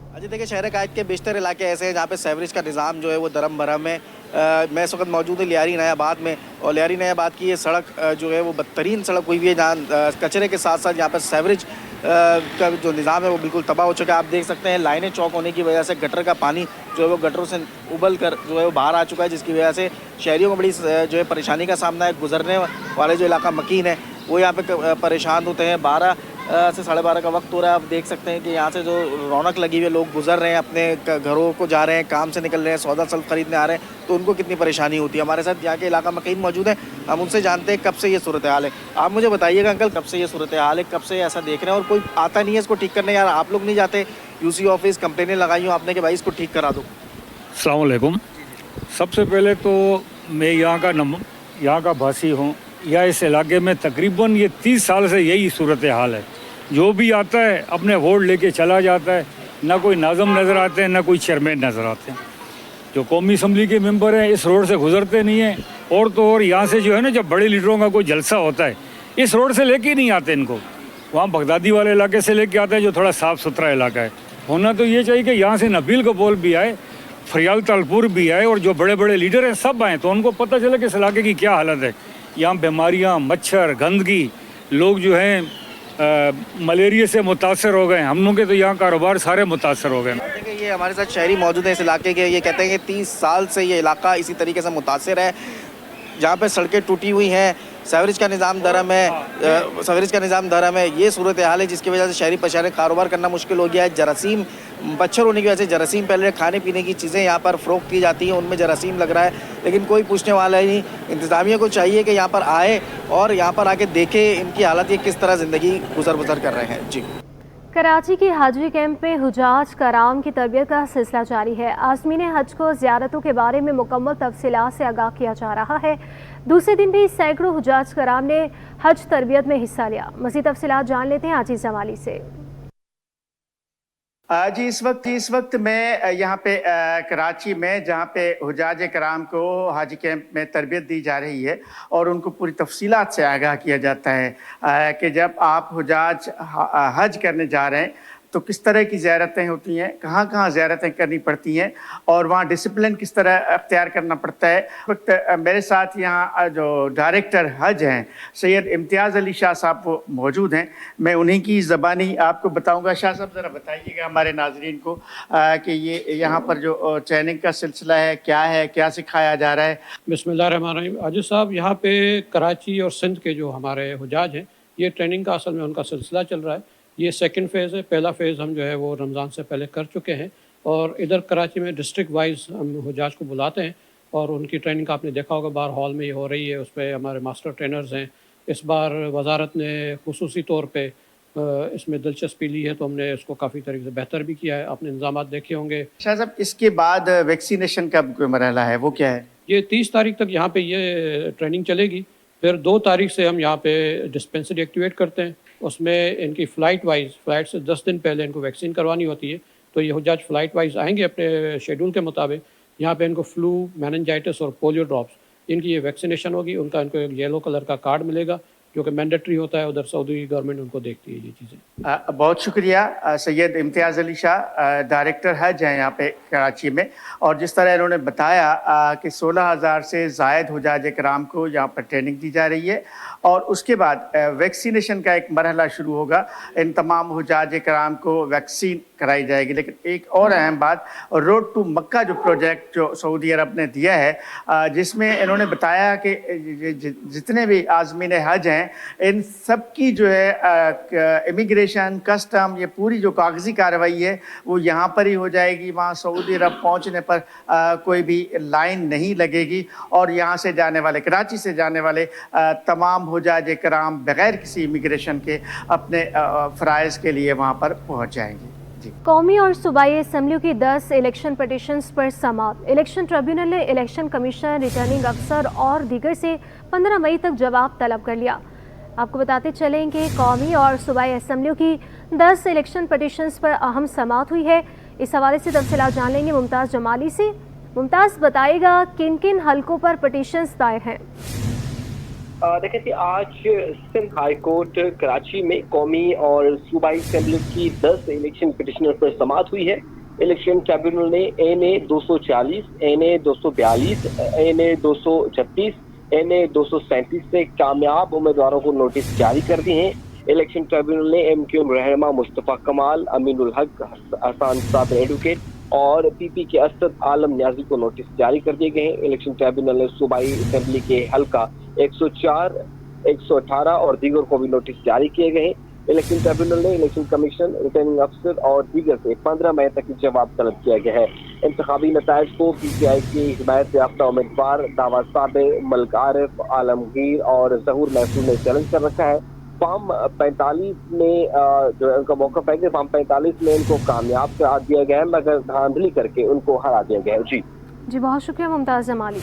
Q: अजी देखिए, शहर कायद के बेशतर इलाके ऐसे हैं जहाँ पे सीवरेज का निज़ाम जो है वो दरम भरम है। मैं इस वक्त मौजूद हूँ लियारी नयाबाद में, और लियारी नयाबाद की ये सड़क जो है वो बदतरीन सड़क हुई हुई है, जहाँ कचरे के साथ साथ यहाँ पर सीवरेज का जो निज़ाम है वो बिल्कुल तबाह हो चुका है। आप देख सकते हैं लाइनें चौक होने की वजह से गटर का पानी जो है वो गटरों से उबल कर जो है वो बाहर आ चुका है, जिसकी वजह से शहरियों को बड़ी जो है परेशानी का सामना है। गुजरने वाले जो इलाका मकीन है वो यहाँ पे परेशान होते हैं। 12 से 12:30 का वक्त हो रहा है। आप देख सकते हैं कि यहाँ से जो रौनक लगी हुई है, लोग गुजर रहे हैं, अपने घरों को जा रहे हैं, काम से निकल रहे हैं, सौदा सल्फ खरीदने आ रहे हैं, तो उनको कितनी परेशानी होती है। हमारे साथ यहाँ के इलाका मकीन मौजूद है, हम उनसे जानते हैं कब से ये सूरत हाल है। आप मुझे बताइएगा अंकल, कब से ये सूरत हाल है, कब से ऐसा देख रहे हैं और कोई आता नहीं है इसको ठीक करने? यार आप लोग नहीं जाते यूसी ऑफिस, कंप्लेनें लगाई हूँ आपने कि भाई इसको ठीक करा दो?
R: अस्सलाम वालेकुम। सबसे पहले तो मैं यहाँ का भासी हूँ। या इस इलाके में तकरीबन ये 30 साल से यही सूरत हाल है। जो भी आता है अपने वोट लेके चला जाता है, ना कोई नाज़म नज़र आते हैं, ना कोई चेयरमैन नज़र आते हैं। जो कौमी असम्बली के मेंबर हैं इस रोड से गुजरते नहीं हैं, और तो और यहाँ से जो है ना, जब बड़े लीडरों का कोई जलसा होता है इस रोड से लेके नहीं आते इनको, वहाँ बगदादी वाले इलाके से लेके आते हैं जो थोड़ा साफ़ सुथरा इलाका है। होना तो ये चाहिए कि यहाँ से नबील कपोल भी आए, फरियाल तालपुर भी आए, और जो बड़े बड़े लीडर हैं सब आएँ, तो उनको पता चले कि इस इलाके की क्या हालत है। यहाँ बीमारियाँ, मच्छर, गंदगी, लोग जो हैं मलेरिया से मुतासर हो गए। हम लोग के तो यहाँ कारोबार सारे मुतासर हो गए।
Q: देखिए, ये हमारे साथ शहरी मौजूद है इस इलाके के। ये कहते हैं कि 30 साल से ये इलाका इसी तरीके से मुतासर है, जहाँ पे सड़कें टूटी हुई हैं, सीवरेज का निज़ाम धर्म है। ये सूरत हाल है जिसकी वजह से शहरी परेशानी, कारोबार करना मुश्किल हो गया है। जरासीम, मच्छर होने की वजह से जरासीम, पहले खाने पीने की चीज़ें यहाँ पर फ़रोख्त की जाती हैं, उनमें जरासीम लग रहा है, लेकिन कोई पूछने वाला ही नहीं। इंतज़ामिया को चाहिए कि यहाँ पर आए और यहाँ पर आके देखे इनकी हालत, ये किस तरह ज़िंदगी गुजर कर रहे हैं। जी,
A: कराची के हाजी कैंप में हुजाज कराम की तरबियत का सिलसिला जारी है। आज़मीन हज को ज़ियारतों के बारे में मुकम्मल तफसीलात से आगाह किया जा रहा है। दूसरे दिन भी सैकड़ों हुजाज कराम ने हज तरबियत में हिस्सा लिया। मज़ीद तफसीलात जान लेते हैं आजीज़ जमाली से।
S: जी, इस वक्त मैं यहाँ पे कराची में, जहाँ पे हुजाज कराम को हाजी कैंप में तरबियत दी जा रही है और उनको पूरी तफसीलात से आगाह किया जाता है कि जब आप हुजाज हज करने जा रहे हैं तो किस तरह की ज़ियारतें होती हैं, कहाँ कहाँ ज़ियारतें करनी पड़ती हैं और वहाँ डिसिप्लिन किस तरह अख्तियार करना पड़ता है। इस वक्त मेरे साथ यहाँ जो डायरेक्टर हज हैं सैयद इम्तियाज़ अली शाह साहब वो मौजूद हैं। मैं उन्हीं की ज़बानी आपको बताऊँगा। शाह साहब ज़रा बताइएगा हमारे नाज़रीन को कि ये यहाँ पर जो ट्रेनिंग का सिलसिला है क्या है, क्या सिखाया जा रहा है?
T: बिस्मिल्लाहिर्रहमानिर्रहीम। हाजी साहब, यहाँ पे कराची और सिंध के जो हमारे हुजाज हैं, ये ट्रेनिंग का असल में उनका सिलसिला चल रहा है। ये सेकंड फ़ेज़ है। पहला फ़ेज़ हम जो है वो रमज़ान से पहले कर चुके हैं, और इधर कराची में डिस्ट्रिक्ट वाइज हम हुजाज को बुलाते हैं और उनकी ट्रेनिंग का आपने देखा होगा बाहर हॉल में ये हो रही है। उस पर हमारे मास्टर ट्रेनर्स हैं। इस बार वजारत ने खुसूसी तौर पे इसमें दिलचस्पी ली है, तो हमने इसको काफ़ी तरीके से बेहतर भी किया है। आपने इंतजाम देखे होंगे।
S: शाह साहब, इसके बाद वैक्सीनेशन का कोई मरहला है, वो क्या है?
T: ये 30 तारीख तक यहाँ पे ये ट्रेनिंग चलेगी। फिर 2 तारीख से हम यहाँ पे डिस्पेंसरी एक्टिवेट करते हैं। उसमें इनकी फ़्लाइट से 10 दिन पहले इनको वैक्सीन करवानी होती है। तो ये हुजाज फ़्लाइट वाइज आएंगे अपने शेड्यूल के मुताबिक। यहाँ पे इनको फ्लू, मेनिंजाइटिस और पोलियो ड्रॉप्स, इनकी ये वैक्सीनेशन होगी। उनका इनको एक येलो कलर का कार्ड मिलेगा जो कि मैंडेटरी होता है। उधर सऊदी गवर्नमेंट उनको देखती है ये चीज़ें।
S: बहुत शुक्रिया सैयद इम्तियाज़ अली शाह, डायरेक्टर हज हैं यहाँ पे कराची में। और जिस तरह इन्होंने बताया कि 16,000 से ज़ायद हुजाज कराम को यहाँ पर ट्रेनिंग दी जा रही है और उसके बाद वैक्सीनेशन का एक मरहला शुरू होगा। इन तमाम हुजाज कराम को वैक्सीन कराई जाएगी। लेकिन एक और अहम बात, रोड टू मक्का जो प्रोजेक्ट जो सऊदी अरब ने दिया है, जिसमें इन्होंने बताया कि जितने भी आज़मीन हज हैं इन सब की जो है इमिग्रेशन, कस्टम, ये पूरी जो कागज़ी कार्रवाई है वो यहाँ पर ही हो जाएगी। वहाँ सऊदी अरब पहुँचने पर कोई भी लाइन नहीं लगेगी और यहाँ से जाने वाले, कराची से जाने वाले तमाम हुजाज कराम बग़ैर किसी इमिग्रेशन के अपने फ़राइज़ के लिए वहाँ पर पहुँच जाएंगे।
A: कौमी और सूबाई असम्बलियों की 10 इलेक्शन पटिशन्स पर समाअत। इलेक्शन ट्रिब्यूनल ने इलेक्शन कमीशन, रिटर्निंग अफसर और दीगर से 15 मई तक जवाब तलब कर लिया। आपको बताते चलें कि कौमी और सूबाई असम्बलियों की 10 इलेक्शन पटिशन्स पर अहम समाअत हुई है। इस हवाले से तफसीलात जान लेंगे मुमताज़ जमाली से। मुमताज़, बताएगा किन किन हलकों पर पटिशन्स दायर हैं?
K: देखिए जी, आज सिंध हाई कोर्ट कराची में कौमी और सूबाई असेंबली की 10 इलेक्शन पिटिशनर पर समाअत हुई है। इलेक्शन ट्रिब्यूनल ने NA 240, NA 242, NA 236, NA 237 से कामयाब उम्मीदवारों को नोटिस जारी कर दिए हैं। इलेक्शन ट्रिब्यूनल ने MQM रहनुमा मुस्तफ़ा कमाल, अमीनुल हक, हसन साबिर एडवोकेट और PP के असद आलम न्याजी को नोटिस जारी कर दिए गए हैं। इलेक्शन ट्रिब्यूनल ने सूबाई असेंबली के हल्का 104, 118 और दीगर को भी नोटिस जारी किए गए हैं। इलेक्शन ट्रिब्यूनल ने इलेक्शन कमीशन, रिटर्निंग अफसर और दीगर से 15 मई तक जवाब तलब किया गया है। इंतखाबी नताइज को PTI की हिमायत याफ्ता उम्मीदवार दावा साबिर, मलिक आरिफ, आलमगीर और जहूर महसूल ने चैलेंज कर रखा है। फॉर्म 45 में जो उनका मौक़िफ़ है कि फॉर्म 45 में उनको कामयाब करार दिया गया है, मगर धांधली करके उनको हरा दिया गया है।
A: जी बहुत शुक्रिया मुमताज़ जमाली।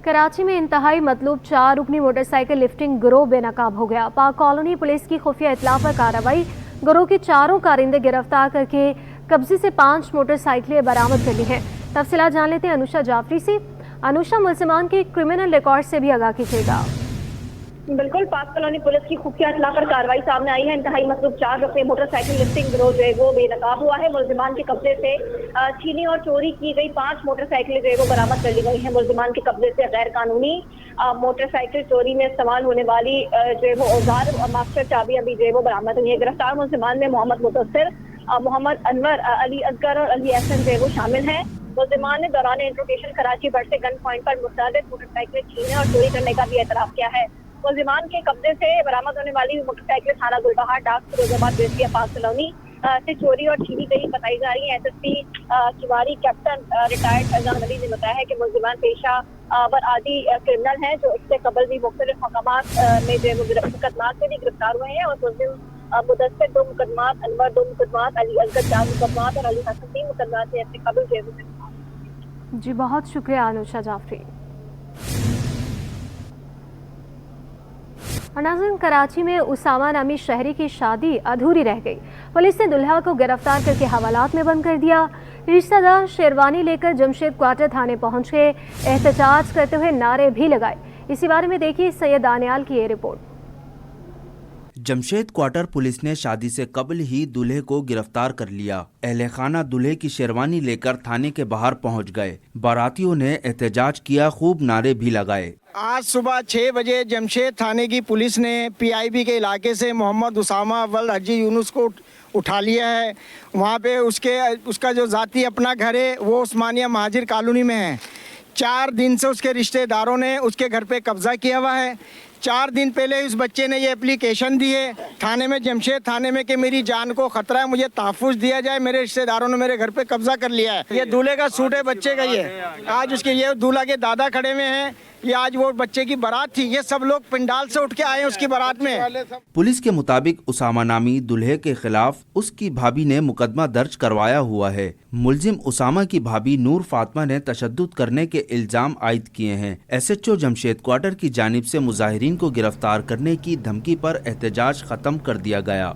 A: कराची में इंतहाई मतलूब 4 रुकनी मोटरसाइकिल लिफ्टिंग गिरोह बेनकाब हो गया। पाक कॉलोनी पुलिस की खुफिया इत्तला पर कार्रवाई, गिरोह के 4 कारिंदे गिरफ्तार करके कब्जे से 5 मोटरसाइकिलें बरामद कर ली हैं। तफसीलात जान लेते हैं अनुषा जाफरी से। अनुषा, मुल्ज़िमान के क्रिमिनल रिकॉर्ड से भी आगाह कीजिएगा।
U: बिल्कुल, पाक कॉलोनी पुलिस की खुफिया इत्तला पर कार्रवाई सामने आई है। इंतहाई मतलूब 4 रुपये मोटरसाइकिल लिफ्टिंग गिरोह जो है वो बेनकाब हुआ है। मुल्ज़िमान के कब्जे से छीनी और चोरी की गई 5 मोटरसाइकिलें जो है वो बरामद कर ली गई हैं। मुल्ज़िमान के कब्जे से गैर कानूनी मोटरसाइकिल चोरी में इस्तेमाल होने वाली जो है वो औजार और मास्टर चाबियां भी जो है वो बरामद हुई है। गिरफ्तार मुल्ज़िमान में मोहम्मद मुदस्सिर, मोहम्मद अनवर, अली असगर और अली एहसन जो है वो शामिल हैं। मुल्ज़िमान ने दौरान इंट्रोगेशन कराची बड़ से गन पॉइंट पर मुतअद्दिद मोटरसाइकिलें छीनने और चोरी करने का भी एतराफ़ किया है। मुल्ज़िमान के कब्जे से बरामद होने वाली मोटरसाइकिल थाना गुलबहार, डाक फिरोजाबाद, बेसिया, पाक कॉलोनी से चोरी और छीनी गई बताई जा रही है। SSP किवारी कैप्टन रिटायर्ड फैजान अली ने बताया है कि मुल्ज़िमान पेशा वर आदि क्रिमिनल हैं जो इससे कबल भी मुख्तलिफ मकामात में जो मुकदमात से भी गिरफ्तार हुए हैं। और मुल्ज़िम मुदस्सिर 2 मुकदमात, अनवर 2 मुकदमात, अली असगर 4 मुकदमात और अली हसन 3 मुकदमात से इससे कबल जो है।
A: जी बहुत शुक्रिया अनुषा जाफरी। और नाज़रीन, कराची में उसामा नामी शहरी की शादी अधूरी रह गई। पुलिस ने दुल्हा को गिरफ्तार करके हवालात में बंद कर दिया। रिश्तेदार शेरवानी लेकर जमशेद क्वार्टर थाने पहुंच गए, एहतजाज करते हुए नारे भी लगाए। इसी बारे में देखिए सैयद दानियाल की ये रिपोर्ट।
B: जमशेद क्वार्टर पुलिस ने शादी से कबल ही दूल्हे को गिरफ्तार कर लिया। अहले खाना दूल्हे की शेरवानी लेकर थाने के बाहर पहुंच गए। बारातियों ने एहतजाज किया, खूब नारे भी लगाए।
V: आज सुबह 6 बजे जमशेद थाने की पुलिस ने PIB के इलाके से मोहम्मद उसामा अव्वल हाजी यूनुस को उठा लिया है। वहाँ पे उसका जो ज़ाती अपना घर है वो उस्मानिया महाजिर कॉलोनी में है। 4 दिन से उसके रिश्तेदारों ने उसके घर पे कब्जा किया हुआ है। 4 दिन पहले उस बच्चे ने ये एप्लीकेशन दी है थाने में, जमशेद थाने में, कि मेरी जान को खतरा है, मुझे तहफ़्फ़ुज़ दिया जाए, मेरे रिश्तेदारों ने मेरे घर पे कब्जा कर लिया है। ये दूल्हे का सूट है, बच्चे का ये। आज उसके ये दूल्हा के दादा खड़े हुए हैं, ये आज वो बच्चे की बारात थी, ये सब लोग पिंडाल से उठ के आए उसकी बारात में।
B: पुलिस के मुताबिक उसामा नामी दूल्हे के खिलाफ उसकी भाभी ने मुकदमा दर्ज करवाया हुआ है। मुलजिम उसामा की भाभी नूर फातिमा ने तशद्दुद करने के इल्जाम आयद किए हैं। SHO जमशेद क्वार्टर की जानिब से मुजाहिरीन को गिरफ्तार करने की धमकी पर एहतजाज खत्म कर दिया गया।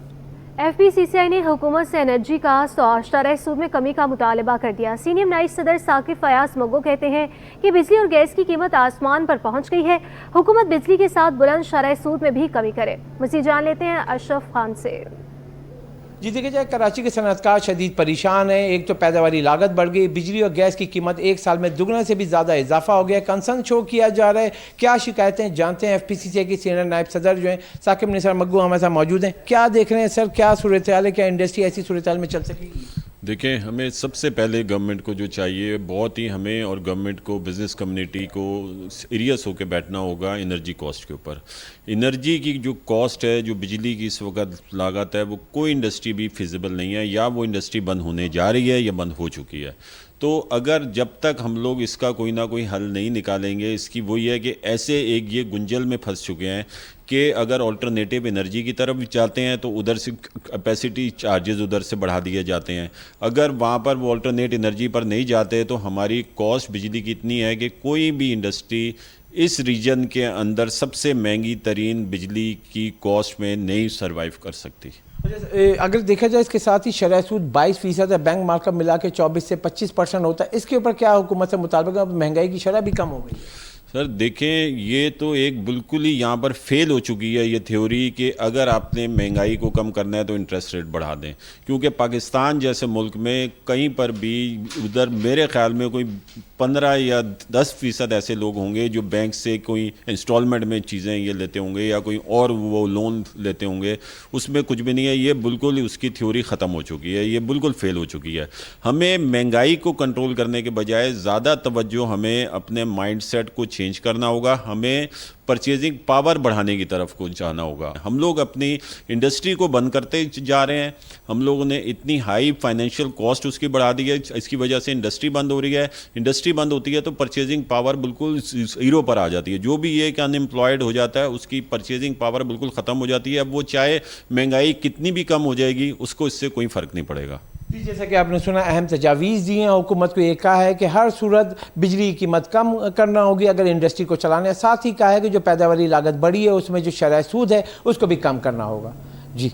A: FPCCI ने हुकूमत से एनर्जी कास्ट और शरह सूद में कमी का मुतालबा कर दिया। सीनियर नाइब सदर साकिब फयाज मगो कहते हैं कि बिजली और गैस की कीमत आसमान पर पहुंच गई है, हुकूमत बिजली के साथ बुलंद शरह सूद में भी कमी करे। मज़ीद जान लेते हैं अशरफ खान से।
W: जी देखिए जाए, कराची के सनअतकार शदीद परेशान है। एक तो पैदावारी लागत बढ़ गई, बिजली और गैस की कीमत एक साल में दुगना से भी ज़्यादा इजाफा हो गया। कंसर्न शो किया जा रहा है, क्या शिकायतें जानते हैं। FPCCI की सीनियर नायब सदर जो हैं साकिब निसार मग्गू हमारे साथ मौजूद हैं। क्या देख रहे हैं सर, क्या सूरत हाल है, क्या इंडस्ट्री ऐसी सूरत हाल में चल सकेगी?
X: देखें, हमें सबसे पहले गवर्नमेंट को जो चाहिए, बहुत ही हमें और गवर्नमेंट को, बिज़नेस कम्युनिटी को सीरियस होकर बैठना होगा एनर्जी कॉस्ट के ऊपर। एनर्जी की जो कॉस्ट है, जो बिजली की इस वक्त लागत है, वो कोई इंडस्ट्री भी फिजिबल नहीं है, या वो इंडस्ट्री बंद होने जा रही है या बंद हो चुकी है। تو اگر جب تک ہم لوگ اس کا کوئی نہ کوئی حل نہیں نکالیں گے، اس کی وہی ہے کہ ایسے ایک یہ گنجل میں پھنس چکے ہیں کہ اگر آلٹرنیٹیو انرجی کی طرف جاتے ہیں تو ادھر سے کیپیسٹی چارجز ادھر سے بڑھا دیے جاتے ہیں، اگر وہاں پر وہ آلٹرنیٹ انرجی پر نہیں جاتے تو ہماری کاسٹ بجلی کی اتنی ہے کہ کوئی بھی انڈسٹری اس ریجن کے اندر سب سے مہنگی ترین بجلی کی کاسٹ میں نہیں سروائیو کر سکتی۔
W: اگر دیکھا جائے اس کے ساتھ ہی شرح سود 22% ہے، بینک مارک اپ ملا کے 24 سے 25% ہوتا ہے، اس کے اوپر کیا حکومت سے مطالبہ ہے؟ مہنگائی کی شرح بھی کم ہو گئی۔
X: سر دیکھیں، یہ تو ایک بالکل ہی یہاں پر فیل ہو چکی ہے یہ تھیوری کہ اگر آپ نے مہنگائی کو کم کرنا ہے تو انٹرسٹ ریٹ بڑھا دیں، کیونکہ پاکستان جیسے ملک میں کہیں پر بھی ادھر میرے خیال میں کوئی 15 یا 10% ایسے لوگ ہوں گے جو بینک سے کوئی انسٹالمنٹ میں چیزیں یہ لیتے ہوں گے یا کوئی اور وہ لون لیتے ہوں گے، اس میں کچھ بھی نہیں ہے۔ یہ بالکل ہی اس کی تھیوری ختم ہو چکی ہے، یہ بالکل فیل ہو چکی ہے۔ ہمیں مہنگائی کو کنٹرول کرنے کے بجائے زیادہ توجہ ہمیں اپنے مائنڈ سیٹ کو چینج کرنا ہوگا، ہمیں پرچیزنگ پاور بڑھانے کی طرف کو جانا ہوگا۔ ہم لوگ اپنی انڈسٹری کو بند کرتے جا رہے ہیں، ہم لوگوں نے اتنی ہائی فائنینشیل کاسٹ اس کی بڑھا دی ہے، اس کی وجہ سے انڈسٹری بند ہو رہی ہے۔ انڈسٹری بند ہوتی ہے تو پرچیزنگ پاور بالکل زیرو پر آ جاتی ہے، جو بھی یہ کہ ان امپلائڈ ہو جاتا ہے اس کی پرچیزنگ پاور بالکل ختم ہو جاتی ہے۔ اب وہ چاہے مہنگائی کتنی بھی کم ہو جائے گی، اس کو اس سے کوئی فرق نہیں پڑے گا۔
W: جی، جیسا کہ آپ نے سنا، اہم تجاویز دی ہیں حکومت کو، یہ کہا ہے کہ ہر صورت بجلی کی قیمت کم کرنا ہوگی اگر انڈسٹری کو چلانا ہے، ساتھ ہی کہا ہے کہ جو پیداواری لاگت بڑھی ہے اس میں جو شرح سود ہے اس کو بھی کم کرنا ہوگا۔ جی،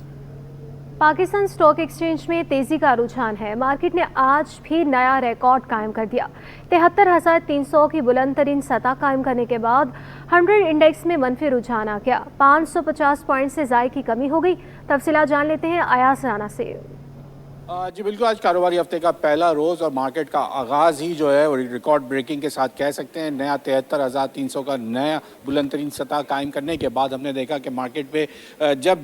A: پاکستان سٹاک ایکسچینج میں تیزی کا رجحان ہے، مارکیٹ نے آج بھی نیا ریکارڈ قائم کر دیا۔ 73,300 کی بلند ترین سطح قائم کرنے کے بعد 100 انڈیکس میں منفی رجحان آ گیا، 550 پوائنٹ سے زائد کی کمی ہو گئی۔ تفصیلات جان لیتے ہیں ایاز رانا سے۔
C: جی بالکل، آج کاروباری ہفتے کا پہلا روز اور مارکیٹ کا آغاز ہی جو ہے وہ ریکارڈ بریکنگ کے ساتھ کہہ سکتے ہیں۔ نیا 73,300 کا نیا بلند ترین سطح قائم کرنے کے بعد ہم نے دیکھا کہ مارکیٹ پہ جب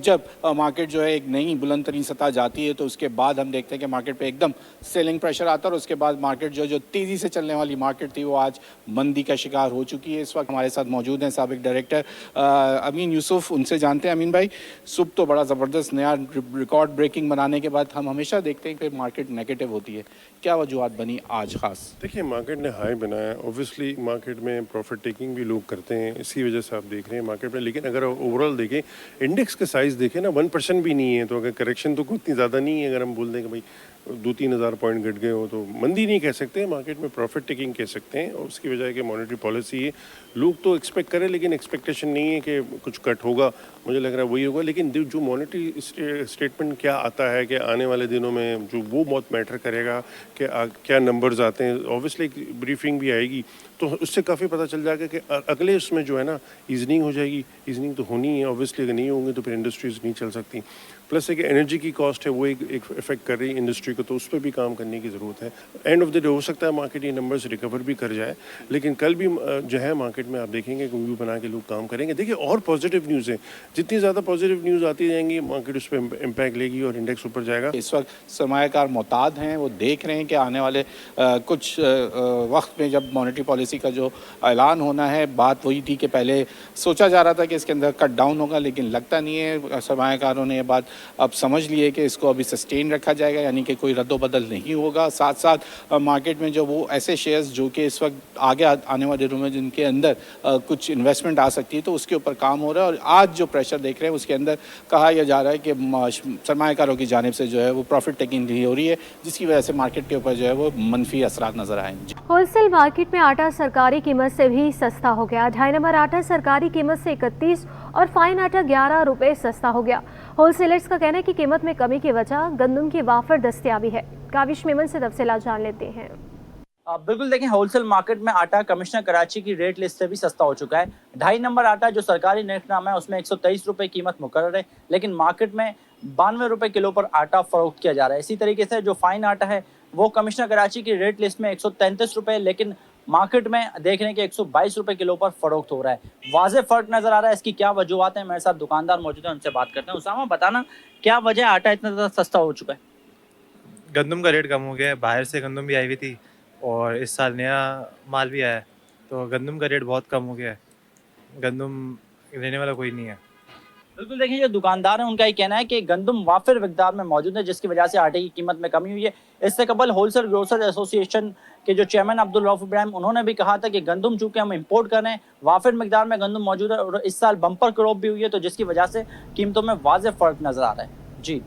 C: مارکیٹ جو ہے ایک نئی بلند ترین سطح جاتی ہے تو اس کے بعد ہم دیکھتے ہیں کہ مارکیٹ پہ ایک دم سیلنگ پریشر آتا ہے اور اس کے بعد مارکیٹ جو تیزی سے چلنے والی مارکیٹ تھی وہ آج مندی کا شکار ہو چکی ہے۔ اس وقت ہمارے ساتھ موجود ہیں سابق ڈائریکٹر امین یوسف، ان سے جانتے ہیں۔ امین بھائی، صبح تو بڑا زبردست نیا ریکارڈ بریکنگ بنانے کے بعد ہم ہمیشہ دیکھتے ہیں کہ مارکیٹ نیگیٹو ہوتی ہے، کیا وجوہات بنی آج خاص؟
D: دیکھیے، مارکیٹ نے ہائی بنایا، اوبویسلی مارکیٹ میں پروفٹ ٹیکنگ بھی لوگ کرتے ہیں، اسی وجہ سے آپ دیکھ رہے ہیں مارکیٹ میں۔ لیکن اگر اوور آل دیکھیں، انڈیکس کا سائز دیکھیں نا، 1% بھی نہیں ہے، تو اگر کریکشن تو اتنی زیادہ نہیں ہے۔ اگر ہم بول دیں کہ بھائی 2-3 ہزار پوائنٹ گھٹ گئے ہو تو مندی نہیں کہہ سکتے، مارکیٹ میں پروفٹ ٹیکنگ کہہ سکتے ہیں، اور اس کی وجہ ہے کہ مانیٹری پالیسی ہے۔ لوگ تو ایکسپیکٹ کریں لیکن ایکسپیکٹیشن نہیں ہے کہ کچھ کٹ ہوگا، مجھے لگ رہا ہے وہی ہوگا۔ لیکن جو مانیٹری اسٹیٹمنٹ کیا آتا ہے کہ آنے والے دنوں میں جو وہ بہت میٹر کرے گا کہ کیا نمبرز آتے ہیں۔ اوبویسلی ایک بریفنگ بھی آئے گی تو اس سے کافی پتہ چل جائے گا کہ اگلے اس میں جو ہے نا ایزننگ ہو جائے گی۔ ایزننگ تو ہونی ہے اوبویسلی، اگر نہیں ہوں گے تو پھر انڈسٹریز نہیں چل سکتی۔ پلس ہے کہ انرجی کی کاسٹ ہے وہ ایک افیکٹ کر رہی ہے انڈسٹری کو، تو اس پہ بھی کام کرنے کی ضرورت ہے۔ اینڈ آف دا ڈے ہو سکتا ہے مارکیٹ یہ نمبرز ریکور بھی کر جائے، لیکن کل بھی جو ہے مارکیٹ میں آپ دیکھیں گے کہ ویو بنا کے لوگ کام کریں گے۔ دیکھیے، اور پازیٹیو نیوز ہے، جتنی زیادہ پازیٹیو نیوز آتی جائیں گی مارکیٹ اس پہ امپیکٹ لے گی اور انڈیکس اوپر جائے گا۔
C: اس وقت سرمایہ کار محتاط ہیں، وہ دیکھ رہے ہیں کہ آنے والے کچھ وقت میں جب مانیٹری پالیسی کا جو اعلان ہونا ہے، بات وہی تھی کہ پہلے سوچا جا رہا تھا کہ اس کے اندر کٹ ڈاؤن ہوگا، لیکن لگتا نہیں ہے۔ سرمایہ کاروں نے یہ بات اب سمجھ لی ہے کہ اس کو ابھی سسٹین رکھا جائے گا، یعنی کہ کوئی رد و بدل نہیں ہوگا۔ ساتھ ساتھ مارکیٹ میں جو وہ ایسے شیئرز جو کہ اس وقت آگے آنے والے دنوں میں جن کے اندر کچھ انویسٹمنٹ آ سکتی ہے تو اس کے اوپر کام ہو رہا ہے۔ اور آج جو پریشر دیکھ رہے ہیں اس کے اندر کہا یہ جا رہا ہے کہ سرمایہ کاروں کی جانب سے جو ہے وہ پروفٹ ٹیکنگ ہو رہی ہے، جس کی وجہ سے مارکیٹ کے اوپر جو ہے وہ منفی اثرات نظر آئیں۔
A: ہول سیل مارکیٹ میں آٹا سرکاری قیمت سے بھی سستا ہو گیا۔ 2.5 نمبر آٹا سرکاری قیمت سے 31 اور فائن آٹا 11 روپے سستا ہو گیا۔ ہول سیلرز کا کہنا ہے کہ قیمت میں کمی کی وجہ گندم کی وافر دستیابی ہے۔ کاوش میمن سے تفصیلات جان لیتے ہیں۔
G: بالکل، دیکھیں، ہول سیل مارکیٹ میں آٹا کمشنر کراچی کی ریٹ لسٹ سے بھی سستا ہو چکا ہے۔ 2.5 نمبر آٹا جو سرکاری نرخ نامہ ہے اس میں 123 روپے قیمت مقرر ہے، لیکن مارکیٹ میں 92 روپے کلو پر آٹا فروخت کیا جا رہا ہے۔ اسی طریقے سے جو فائن آٹا ہے وہ کمشنر کراچی کی ریٹ لسٹ میں 133 روپے، لیکن مارکیٹ میں دیکھ رہے ہیں کہ 122 روپے کلو پر فروخت ہو رہا ہے۔ واضح فرق نظر آ رہا ہے، اس کی کیا وجوہات ہیں؟ میرے ساتھ دکاندار موجود ہیں، ان سے بات کرتے ہیں۔ اسامہ، بتانا کیا وجہ آٹا اتنا زیادہ سستا ہو چکا ہے؟
H: گندم کا ریٹ کم ہو گیا ہے، باہر سے گندم بھی آئی ہوئی تھی اور اس سال نیا مال بھی آیا ہے، تو گندم کا ریٹ بہت کم ہو گیا ہے، گندم لینے والا کوئی نہیں ہے۔
G: बिल्कुल देखिए, जो दुकानदार हैं उनका ये कहना है कि गंदम वाफिर मिकदार में मौजूद है, जिसकी वजह से आटे की कीमत में कमी हुई है। इससे कबल होलसेल ग्रोसर एसोसिएशन के जो चेयरमैन अब्दुल रऊफ इब्राहिम, उन्होंने भी कहा था कि गंदम चूंकि हम इंपोर्ट कर रहे हैं, वाफिर मिकदार में गंदम मौजूद है और इस साल बम्पर क्रॉप भी हुई है, तो जिसकी वजह से कीमतों में वाज़ेह फ़र्क नज़र आ रहा है। जी।